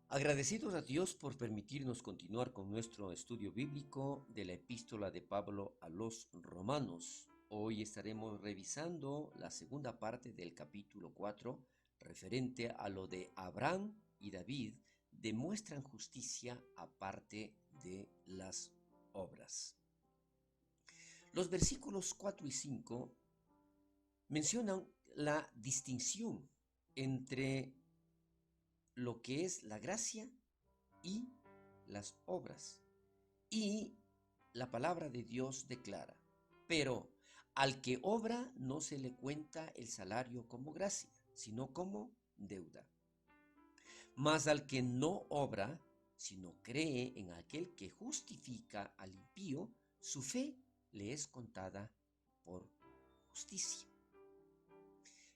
Agradecidos a Dios por permitirnos continuar con nuestro estudio bíblico de la epístola de Pablo a los Romanos. Hoy estaremos revisando la segunda parte del capítulo 4, referente a lo de Abraham y David demuestran justicia aparte de las obras. Los versículos 4 y 5 mencionan la distinción entre lo que es la gracia y las obras. Y la palabra de Dios declara, pero al que obra no se le cuenta el salario como gracia, sino como deuda. Mas al que no obra, sino cree en aquel que justifica al impío, su fe le es contada por justicia.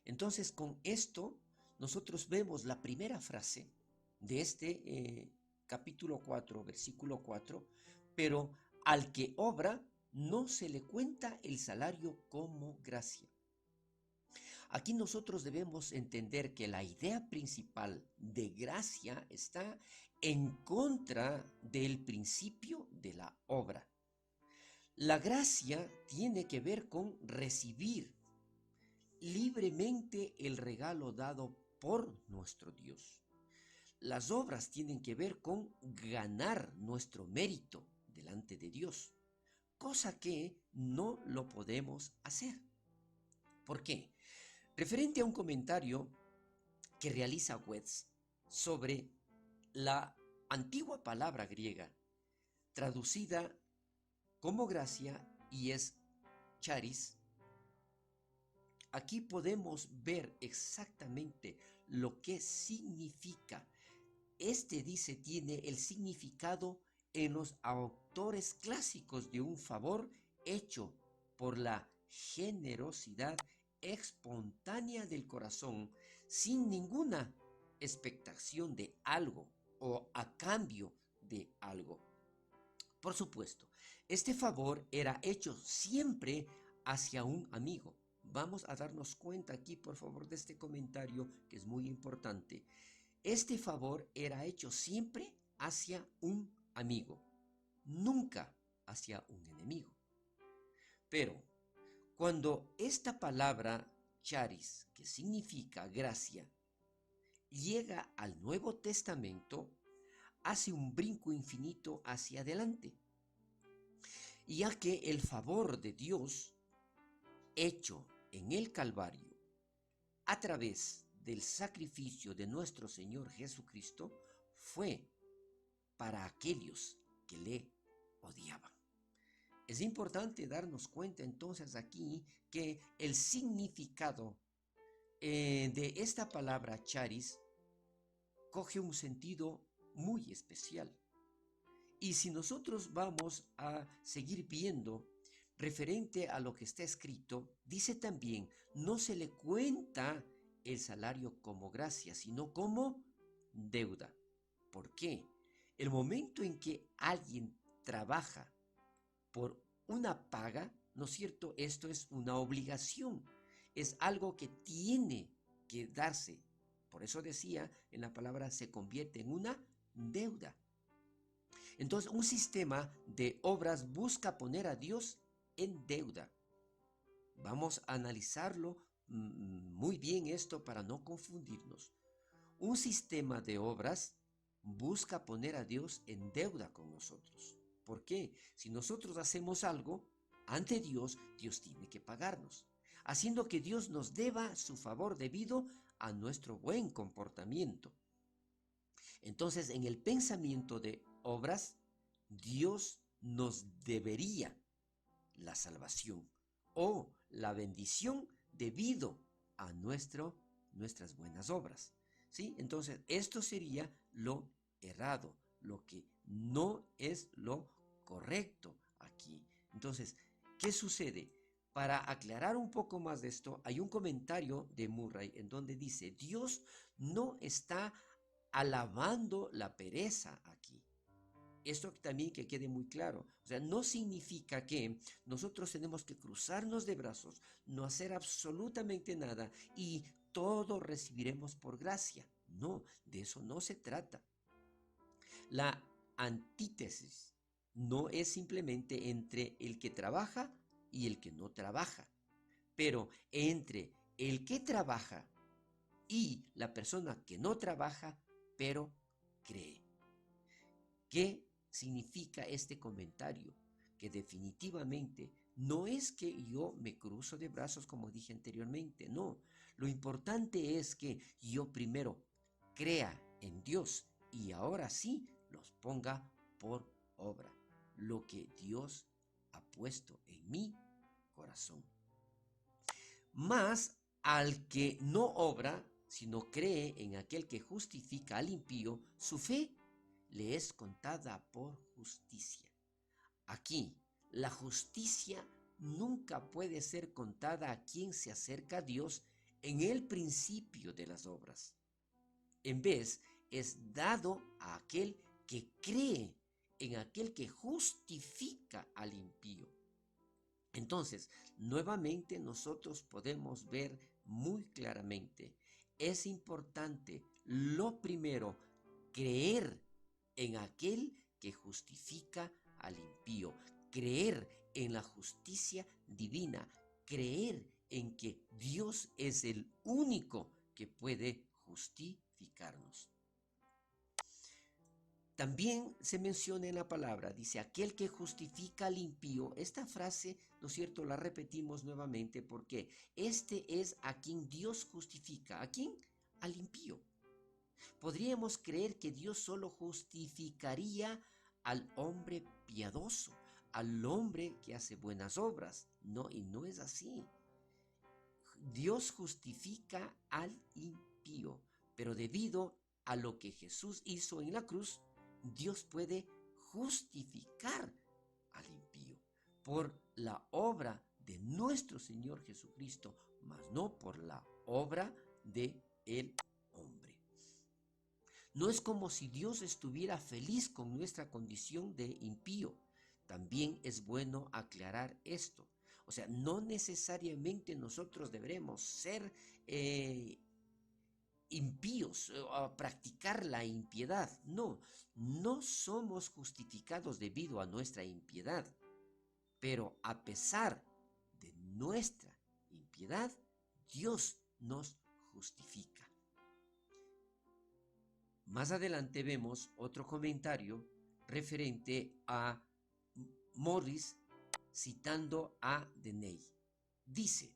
Entonces, con esto, nosotros vemos la primera frase de este capítulo 4, versículo 4, pero al que obra no se le cuenta el salario como gracia. Aquí nosotros debemos entender que la idea principal de gracia está en contra del principio de la obra. La gracia tiene que ver con recibir libremente el regalo dado por nuestro Dios. Las obras tienen que ver con ganar nuestro mérito delante de Dios, cosa que no lo podemos hacer. ¿Por qué? Referente a un comentario que realiza Wetz sobre la antigua palabra griega traducida como gracia y es charis. Aquí podemos ver exactamente lo que significa. Este dice tiene el significado en los autores clásicos de un favor hecho por la generosidad espontánea del corazón sin ninguna expectación de algo o a cambio de algo. Por supuesto, este favor era hecho siempre hacia un amigo. Vamos a darnos cuenta aquí, por favor, de este comentario que es muy importante. Este favor era hecho siempre hacia un amigo, nunca hacia un enemigo. Pero cuando esta palabra charis, que significa gracia, llega al Nuevo Testamento, hace un brinco infinito hacia adelante, ya que el favor de Dios hecho en el Calvario a través del sacrificio de nuestro Señor Jesucristo fue para aquellos que le odiaban. Es importante darnos cuenta entonces aquí que el significado de esta palabra charis coge un sentido muy especial. Y si nosotros vamos a seguir viendo referente a lo que está escrito, dice también, no se le cuenta el salario como gracia, sino como deuda. ¿Por qué? El momento en que alguien trabaja por una paga, ¿no es cierto? Esto es una obligación, es algo que tiene que darse. Por eso decía en la palabra se convierte en una deuda. Entonces, un sistema de obras busca poner a Dios en deuda. Vamos a analizarlo muy bien esto para no confundirnos. Un sistema de obras busca poner a Dios en deuda con nosotros. ¿Por qué? Si nosotros hacemos algo ante Dios, Dios tiene que pagarnos, haciendo que Dios nos deba su favor debido a nuestro buen comportamiento. Entonces, en el pensamiento de obras, Dios nos debería la salvación o la bendición debido a nuestras buenas obras. ¿Sí? Entonces, esto sería lo errado, lo que no es lo correcto aquí. Entonces, ¿qué sucede? Para aclarar un poco más de esto, hay un comentario de Murray en donde dice, Dios no está alabando la pereza aquí. Esto también que quede muy claro. O sea, no significa que nosotros tenemos que cruzarnos de brazos, no hacer absolutamente nada y todo recibiremos por gracia. No, de eso no se trata. La antítesis no es simplemente entre el que trabaja y el que no trabaja, pero entre el que trabaja y la persona que no trabaja, pero cree. ¿Qué significa este comentario? Que definitivamente no es que yo me cruzo de brazos como dije anteriormente, no. Lo importante es que yo primero crea en Dios y ahora sí los ponga por obra, lo que Dios ha puesto en mi corazón. Mas al que no obra, sino cree en aquel que justifica al impío, su fe le es contada por justicia. Aquí, la justicia nunca puede ser contada a quien se acerca a Dios en el principio de las obras. En vez, es dado a aquel que cree en aquel que justifica al impío. Entonces, nuevamente nosotros podemos ver muy claramente, es importante lo primero, creer en aquel que justifica al impío, creer en la justicia divina, creer en que Dios es el único que puede justificarnos. También se menciona en la palabra, dice, aquel que justifica al impío. Esta frase, ¿no es cierto?, la repetimos nuevamente porque este es a quien Dios justifica. ¿A quién? Al impío. Podríamos creer que Dios solo justificaría al hombre piadoso, al hombre que hace buenas obras. No, y no es así. Dios justifica al impío, pero debido a lo que Jesús hizo en la cruz, Dios puede justificar al impío por la obra de nuestro Señor Jesucristo, mas no por la obra de el hombre. No es como si Dios estuviera feliz con nuestra condición de impío. También es bueno aclarar esto. O sea, no necesariamente nosotros deberemos ser impíos a practicar la impiedad. No, no somos justificados debido a nuestra impiedad. Pero a pesar de nuestra impiedad, Dios nos justifica. Más adelante vemos otro comentario referente a Morris citando a Denney. Dice,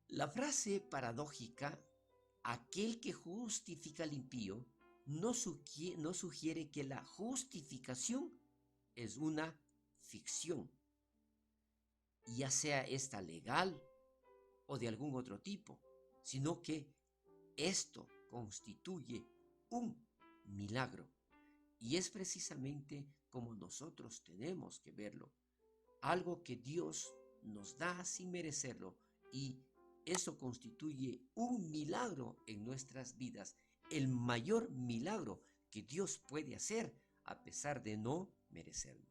la frase paradójica, aquel que justifica al impío, no sugiere que la justificación es una ficción, ya sea esta legal o de algún otro tipo, sino que esto constituye un milagro. Y es precisamente como nosotros tenemos que verlo. Algo que Dios nos da sin merecerlo, y eso constituye un milagro en nuestras vidas, el mayor milagro que Dios puede hacer a pesar de no merecernos.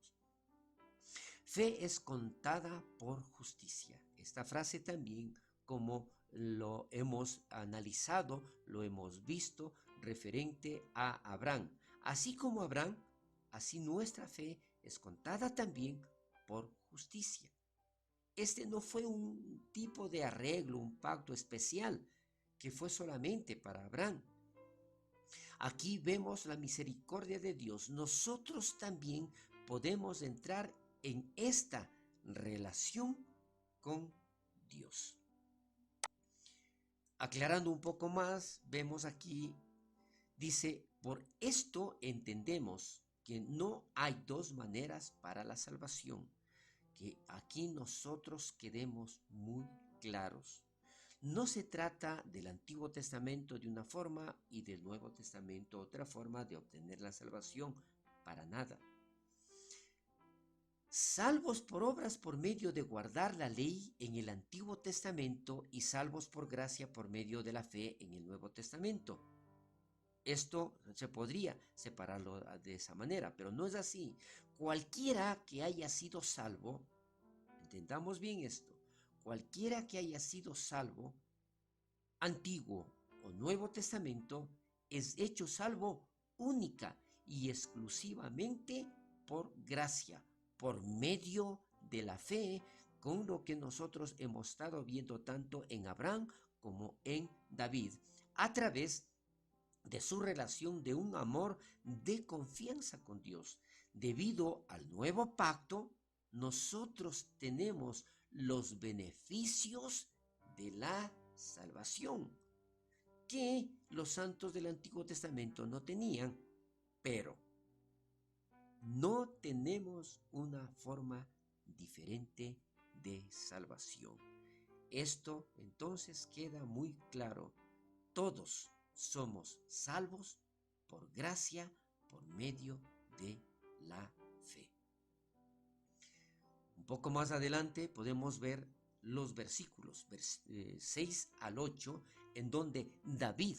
Fe es contada por justicia. Esta frase también, como lo hemos analizado, lo hemos visto referente a Abraham. Así como Abraham, así nuestra fe es contada también por justicia. Este no fue un tipo de arreglo, un pacto especial que fue solamente para Abraham. Aquí vemos la misericordia de Dios. Nosotros también podemos entrar en esta relación con Dios. Aclarando un poco más, vemos aquí, dice, por esto entendemos que no hay dos maneras para la salvación, que aquí nosotros quedemos muy claros. No se trata del Antiguo Testamento de una forma y del Nuevo Testamento otra forma de obtener la salvación, para nada. Salvos por obras por medio de guardar la ley en el Antiguo Testamento y salvos por gracia por medio de la fe en el Nuevo Testamento. Esto se podría separarlo de esa manera, pero no es así. Cualquiera que haya sido salvo, entendamos bien esto, cualquiera que haya sido salvo, Antiguo o Nuevo Testamento, es hecho salvo única y exclusivamente por gracia, por medio de la fe, con lo que nosotros hemos estado viendo tanto en Abraham como en David, a través de su relación de un amor de confianza con Dios. Debido al nuevo pacto, nosotros tenemos los beneficios de la salvación que los santos del Antiguo Testamento no tenían, pero no tenemos una forma diferente de salvación. Esto entonces queda muy claro. Todos somos salvos por gracia, por medio de la fe. Un poco más adelante podemos ver los versículos 6 al 8, en donde David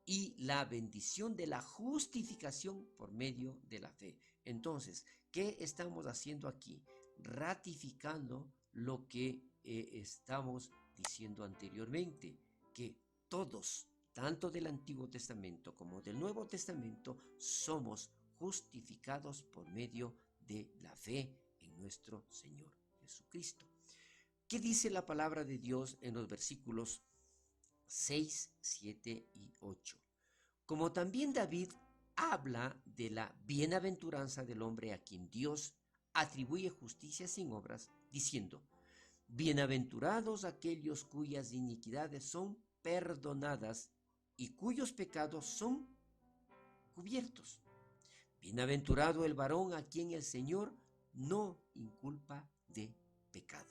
y la bendición de la justificación por medio de la fe. Entonces, ¿qué estamos haciendo aquí? Ratificando lo que estamos diciendo anteriormente, que todos, tanto del Antiguo Testamento como del Nuevo Testamento, somos justificados por medio de la fe en nuestro Señor Jesucristo. ¿Qué dice la palabra de Dios en los versículos 6, 7 y 8? Como también David habla de la bienaventuranza del hombre a quien Dios atribuye justicia sin obras, diciendo: bienaventurados aquellos cuyas iniquidades son perdonadas y cuyos pecados son cubiertos. Bienaventurado el varón a quien el Señor no inculpa de pecado.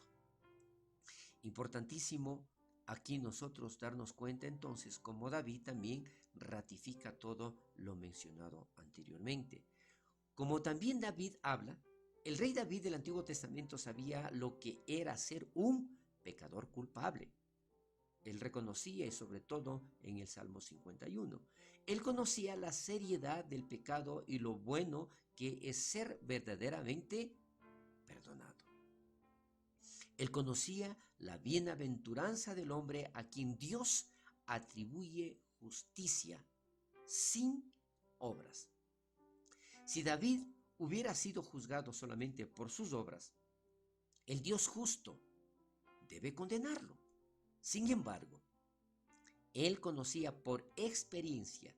Importantísimo aquí nosotros darnos cuenta entonces como David también ratifica todo lo mencionado anteriormente. Como también David habla, el rey David del Antiguo Testamento sabía lo que era ser un pecador culpable. Él reconocía, y sobre todo en el Salmo 51, él conocía la seriedad del pecado y lo bueno que es ser verdaderamente perdonado. Él conocía la bienaventuranza del hombre a quien Dios atribuye justicia sin obras. Si David hubiera sido juzgado solamente por sus obras, el Dios justo debe condenarlo. Sin embargo, él conocía por experiencia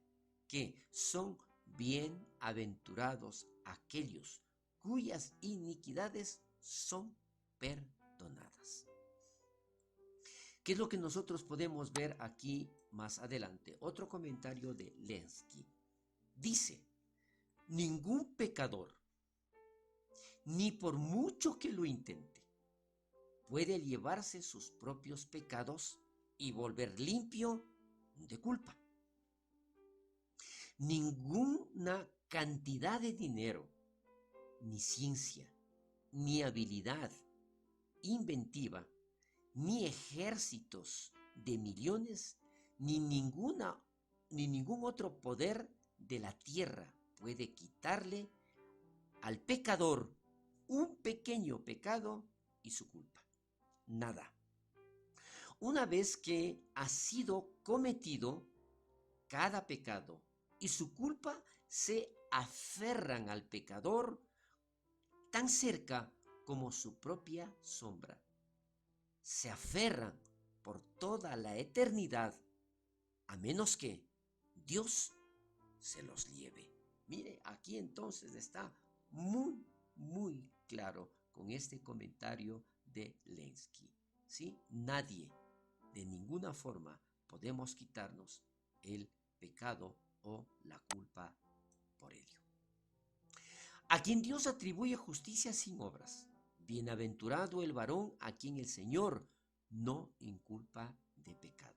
que son bienaventurados aquellos cuyas iniquidades son perdonadas. ¿Qué es lo que nosotros podemos ver aquí más adelante? Otro comentario de Lenski. Dice: ningún pecador, ni por mucho que lo intente, puede llevarse sus propios pecados y volver limpio de culpa. Ninguna cantidad de dinero, ni ciencia, ni habilidad inventiva, ni ejércitos de millones, ni ningún otro poder de la tierra puede quitarle al pecador un pequeño pecado y su culpa. Nada. Una vez que ha sido cometido, cada pecado y su culpa se aferran al pecador tan cerca como su propia sombra. Se aferran por toda la eternidad, a menos que Dios se los lleve. Mire, aquí entonces está muy claro con este comentario de Lenski. ¿Sí? Nadie, de ninguna forma, podemos quitarnos el pecado o la culpa por ello. A quien Dios atribuye justicia sin obras. Bienaventurado el varón a quien el Señor no inculpa de pecado.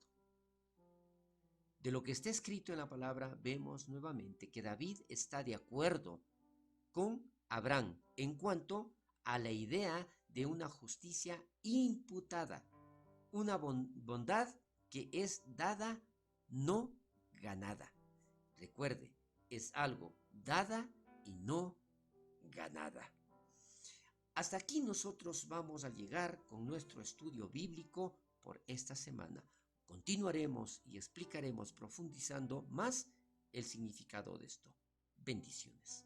De lo que está escrito en la palabra, vemos nuevamente que David está de acuerdo con Abraham en cuanto a la idea de una justicia imputada, una bondad que es dada, no ganada. Recuerde, es algo dada y no ganada. Hasta aquí nosotros vamos a llegar con nuestro estudio bíblico por esta semana. Continuaremos y explicaremos profundizando más el significado de esto. Bendiciones.